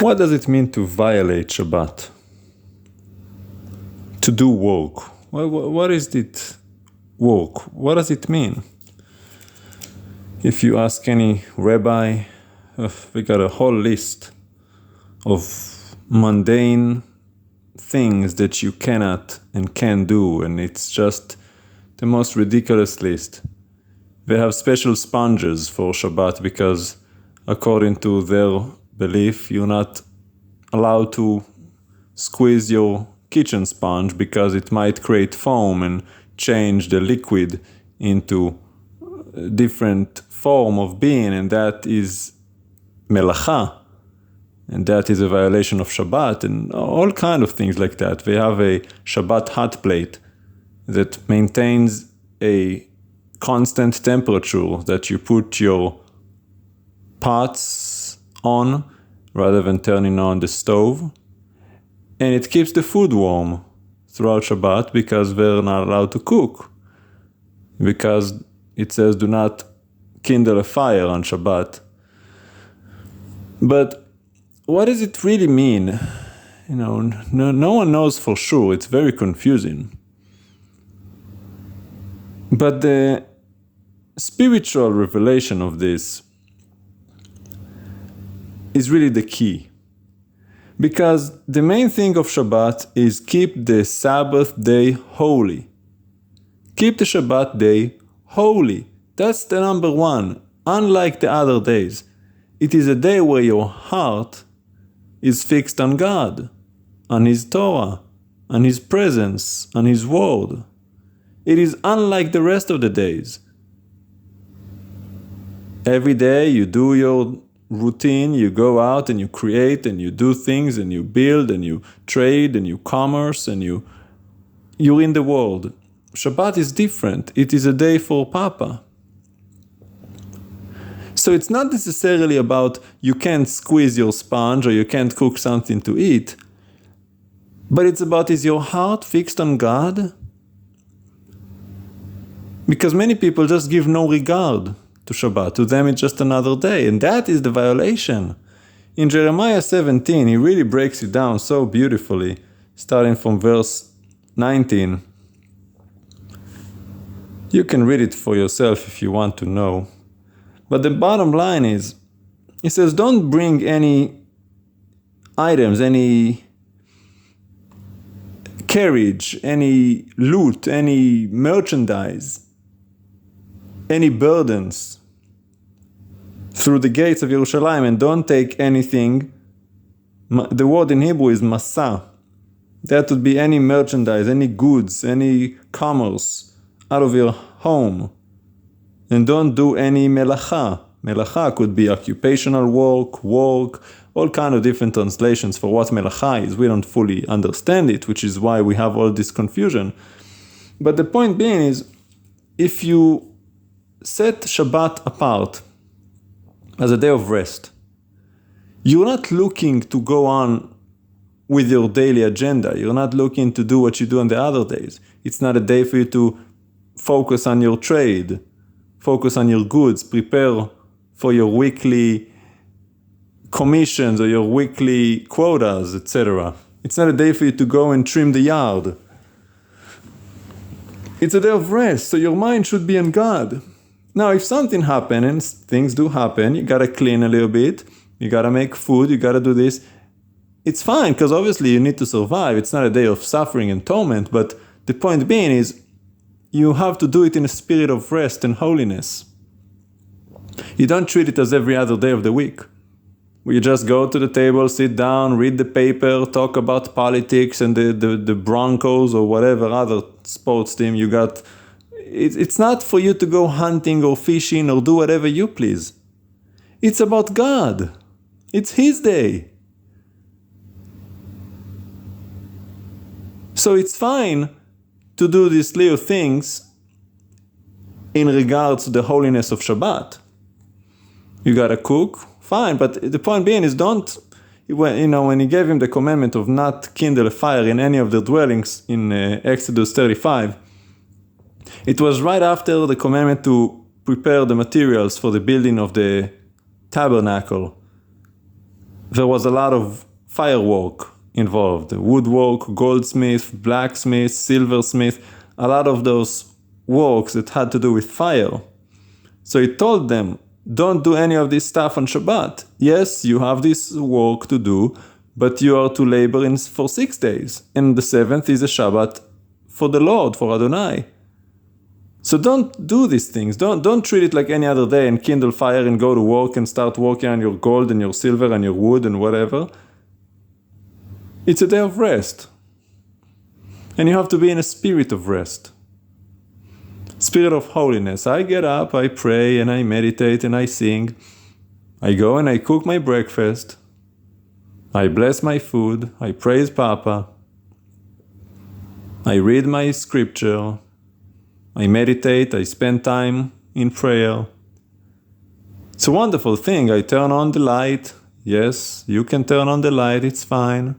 What does it mean to violate Shabbat? To do work. What is it work? What does it mean? If you ask any rabbi, we got a whole list of mundane things that you cannot and can do, and it's just the most ridiculous list. They have special sponges for Shabbat because according to their belief, you're not allowed to squeeze your kitchen sponge because it might create foam and change the liquid into a different form of being, and that is melacha, and that is a violation of Shabbat, and all kind of things like that. They have a Shabbat hot plate that maintains a constant temperature that you put your pots on rather than turning on the stove, and it keeps the food warm throughout Shabbat because they're not allowed to cook, because it says do not kindle a fire on Shabbat. But what does it really mean? No one knows for sure. It's very confusing. But the spiritual revelation of this is really the key. Because the main thing of Shabbat is keep the Sabbath day holy. Keep the Shabbat day holy. That's the number one. Unlike the other days, it is a day where your heart is fixed on God, on His Torah, on His presence, on His word. It is unlike the rest of the days. Every day you do your routine, you go out and you create and you do things and you build and you trade and you commerce and you're in the world. Shabbat is different. It is a day for Papa. So it's not necessarily about you can't squeeze your sponge or you can't cook something to eat, but it's about, is your heart fixed on God? Because many people just give no regard to Shabbat. To them it's just another day, and that is the violation. In Jeremiah 17, he really breaks it down so beautifully, starting from verse 19. You can read it for yourself if you want to know. But the bottom line is, he says, don't bring any items, any carriage, any loot, any merchandise, any burdens through the gates of Yerushalayim, and don't take anything. The word in Hebrew is masa. That would be any merchandise, any goods, any commerce out of your home. And don't do any melacha. Melacha could be occupational work, all kind of different translations for what melacha is. We don't fully understand it, which is why we have all this confusion. But the point being is, if you set Shabbat apart as a day of rest, you're not looking to go on with your daily agenda. You're not looking to do what you do on the other days. It's not a day for you to focus on your trade, focus on your goods, prepare for your weekly commissions or your weekly quotas, etc. It's not a day for you to go and trim the yard. It's a day of rest, so your mind should be on God. Now, if something happens, and things do happen, you gotta clean a little bit, you gotta make food, you gotta do this, it's fine, because obviously you need to survive. It's not a day of suffering and torment, but the point being is, you have to do it in a spirit of rest and holiness. You don't treat it as every other day of the week, where you just go to the table, sit down, read the paper, talk about politics and the Broncos or whatever other sports team you got. It's not for you to go hunting or fishing or do whatever you please. It's about God. It's His day. So it's fine to do these little things in regards to the holiness of Shabbat. You gotta cook, fine, but the point being is don't, when he gave him the commandment of not kindle a fire in any of their dwellings in Exodus 35, it was right after the commandment to prepare the materials for the building of the tabernacle there was a lot of firework involved. Woodwork, goldsmith, blacksmith, silversmith, a lot of those works that had to do with fire. So he told them, don't do any of this stuff on Shabbat. Yes, you have this work to do, but you are to labor for 6 days. And the 7th is a Shabbat for the Lord, for Adonai. So don't do these things. Don't treat it like any other day and kindle fire and go to work and start working on your gold and your silver and your wood and whatever. It's a day of rest. And you have to be in a spirit of rest. Spirit of holiness. I get up, I pray and I meditate and I sing. I go and I cook my breakfast. I bless my food. I praise Papa. I read my scripture. I meditate, I spend time in prayer. It's a wonderful thing. I turn on the light. Yes, you can turn on the light, it's fine.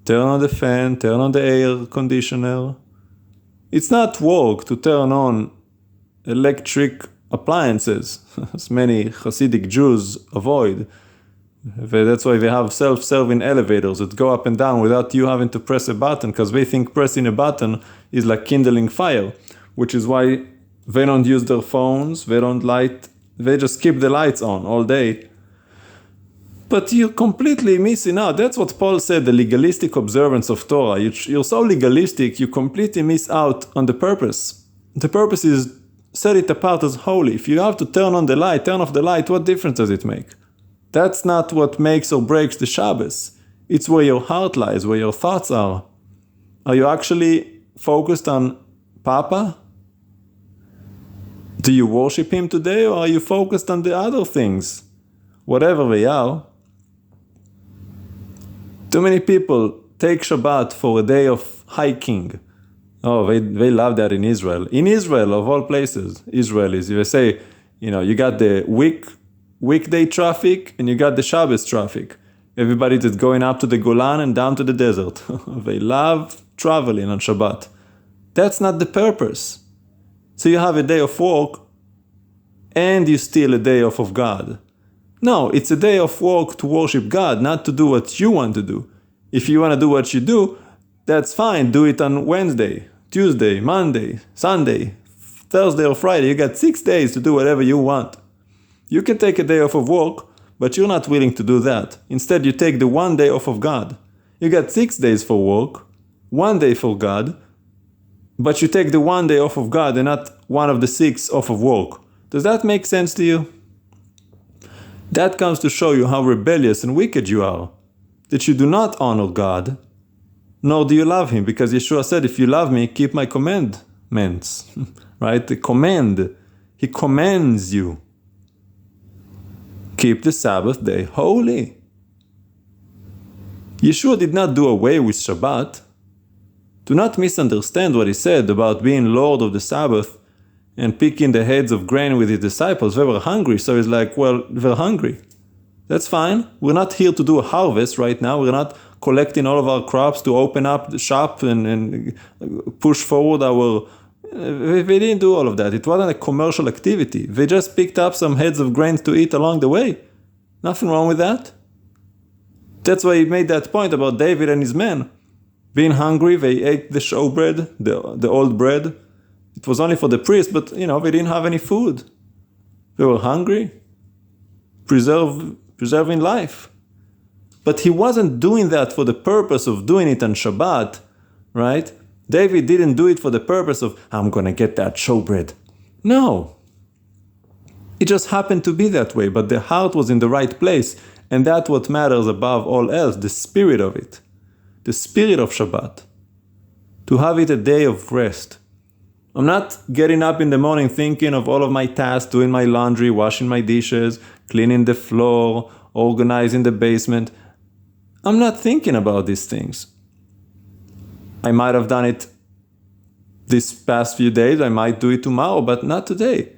Turn on the fan, turn on the air conditioner. It's not work to turn on electric appliances, as many Hasidic Jews avoid. That's why they have self-serving elevators that go up and down without you having to press a button, because they think pressing a button is like kindling fire. Which is why they don't use their phones, they just keep the lights on all day. But you're completely missing out. That's what Paul said, the legalistic observance of Torah. You're so legalistic, you completely miss out on the purpose. The purpose is set it apart as holy. If you have to turn on the light, turn off the light, what difference does it make? That's not what makes or breaks the Shabbos. It's where your heart lies, where your thoughts are. Are you actually focused on Papa? Do you worship him today, or are you focused on the other things? Whatever they are. Too many people take Shabbat for a day of hiking. Oh, they love that in Israel. In Israel, of all places, Israelis, they say, you got the weekday traffic and you got the Shabbos traffic. Everybody that's going up to the Golan and down to the desert. They love traveling on Shabbat. That's not the purpose. So you have a day of work and you steal a day off of God. No, it's a day of work to worship God, not to do what you want to do. If you want to do what you do, that's fine. Do it on Wednesday, Tuesday, Monday, Sunday, Thursday or Friday. You got 6 days to do whatever you want. You can take a day off of work, but you're not willing to do that. Instead, you take the 1 day off of God. You got 6 days for work, 1 day for God, but you take the 1 day off of God and not one of the 6 off of work. Does that make sense to you? That comes to show you how rebellious and wicked you are. That you do not honor God, nor do you love him. Because Yeshua said, if you love me, keep my commandments. Right? The command. He commands you. Keep the Sabbath day holy. Yeshua did not do away with Shabbat. Do not misunderstand what he said about being Lord of the Sabbath and picking the heads of grain with his disciples. They were hungry, so he's like, well, they're hungry. That's fine. We're not here to do a harvest right now. We're not collecting all of our crops to open up the shop and push forward our... They didn't do all of that. It wasn't a commercial activity. They just picked up some heads of grain to eat along the way. Nothing wrong with that. That's why he made that point about David and his men. Being hungry, they ate the showbread, the old bread. It was only for the priest, but, they didn't have any food. They were hungry, preserving life. But he wasn't doing that for the purpose of doing it on Shabbat, right? David didn't do it for the purpose of, I'm going to get that showbread. No. It just happened to be that way, but the heart was in the right place. And that's what matters above all else, the spirit of it. The spirit of Shabbat. To have it a day of rest. I'm not getting up in the morning thinking of all of my tasks, doing my laundry, washing my dishes, cleaning the floor, organizing the basement. I'm not thinking about these things. I might have done it this past few days, I might do it tomorrow, but not today.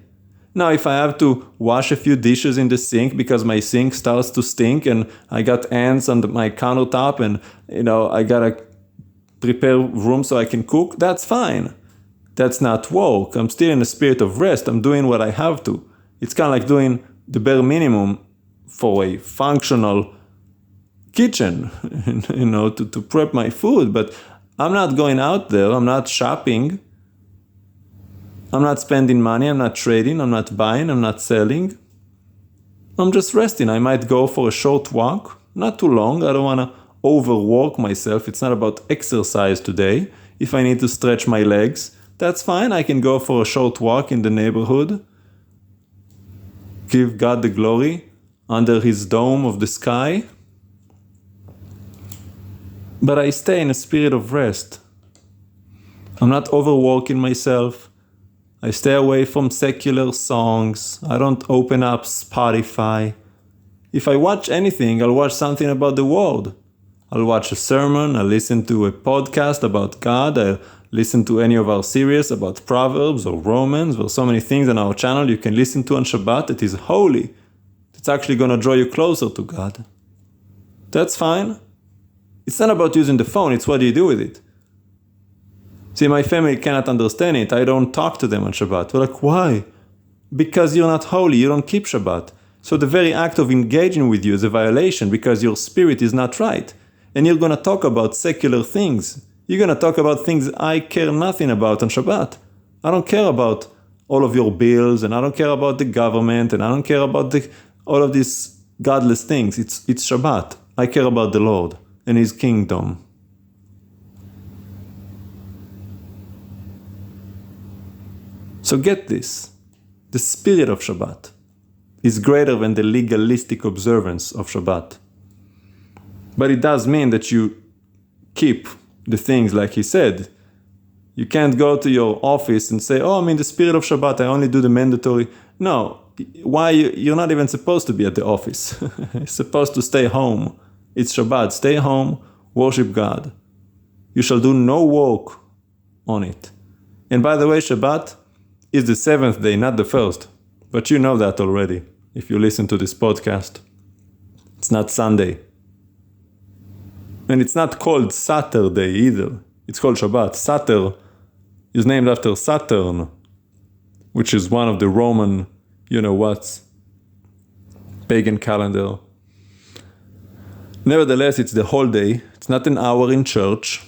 Now, if I have to wash a few dishes in the sink because my sink starts to stink and I got ants on my countertop and, I gotta prepare room so I can cook, that's fine. That's not work. I'm still in a spirit of rest. I'm doing what I have to. It's kind of like doing the bare minimum for a functional kitchen, to prep my food, but I'm not going out there, I'm not shopping, I'm not spending money, I'm not trading, I'm not buying, I'm not selling. I'm just resting. I might go for a short walk, not too long. I don't want to overwork myself. It's not about exercise today. If I need to stretch my legs, that's fine. I can go for a short walk in the neighborhood. Give God the glory under His dome of the sky. But I stay in a spirit of rest. I'm not overworking myself. I stay away from secular songs. I don't open up Spotify. If I watch anything, I'll watch something about the world. I'll watch a sermon, I'll listen to a podcast about God, I'll listen to any of our series about Proverbs or Romans. There's so many things on our channel you can listen to on Shabbat that is holy. It's actually going to draw you closer to God. That's fine. It's not about using the phone, it's what do you do with it. See, my family cannot understand it. I don't talk to them on Shabbat. We're like, why? Because you're not holy, you don't keep Shabbat. So the very act of engaging with you is a violation because your spirit is not right. And you're going to talk about secular things. You're going to talk about things I care nothing about on Shabbat. I don't care about all of your bills, and I don't care about the government, and I don't care about all of these godless things. It's Shabbat. I care about the Lord and His kingdom. So get this, the spirit of Shabbat is greater than the legalistic observance of Shabbat. But it does mean that you keep the things like he said. You can't go to your office and say, I'm in the spirit of Shabbat, I only do the mandatory. No, why? You're not even supposed to be at the office. You're supposed to stay home. It's Shabbat, stay home, worship God. You shall do no work on it. And by the way, Shabbat is the 7th day, not the 1st. But you know that already, if you listen to this podcast. It's not Sunday. And it's not called Saturday either. It's called Shabbat. Saturn is named after Saturn, which is one of the Roman, pagan calendar. Nevertheless, it's the whole day. It's not an hour in church.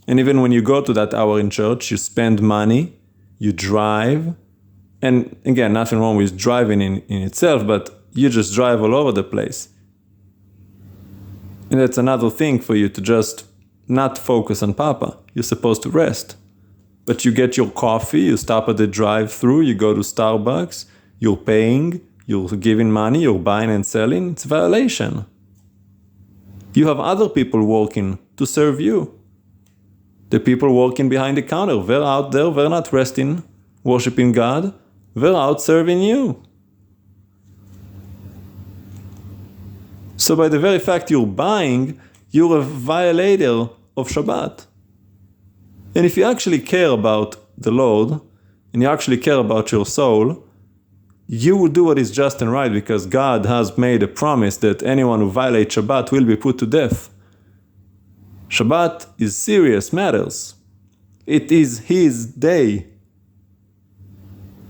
And even when you go to that hour in church, you spend money. You drive, and again, nothing wrong with driving in itself, but you just drive all over the place. And that's another thing for you to just not focus on Papa. You're supposed to rest. But you get your coffee, you stop at the drive-thru, you go to Starbucks, you're paying, you're giving money, you're buying and selling. It's a violation. You have other people working to serve you. The people working behind the counter, they're out there, they're not resting, worshiping God, they're out serving you. So by the very fact you're buying, you're a violator of Shabbat. And if you actually care about the Lord, and you actually care about your soul, you will do what is just and right because God has made a promise that anyone who violates Shabbat will be put to death. Shabbat is serious matters. It is His day.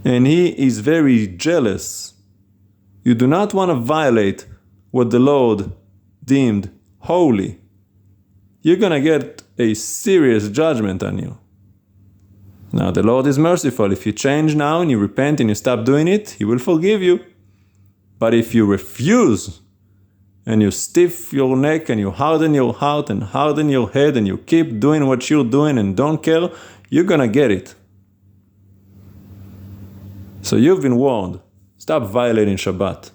And He is very jealous. You do not want to violate what the Lord deemed holy. You're going to get a serious judgment on you. Now, the Lord is merciful. If you change now and you repent and you stop doing it, He will forgive you. But if you refuse, and you stiff your neck and you harden your heart and harden your head and you keep doing what you're doing and don't care, you're gonna get it. So you've been warned. Stop violating Shabbat.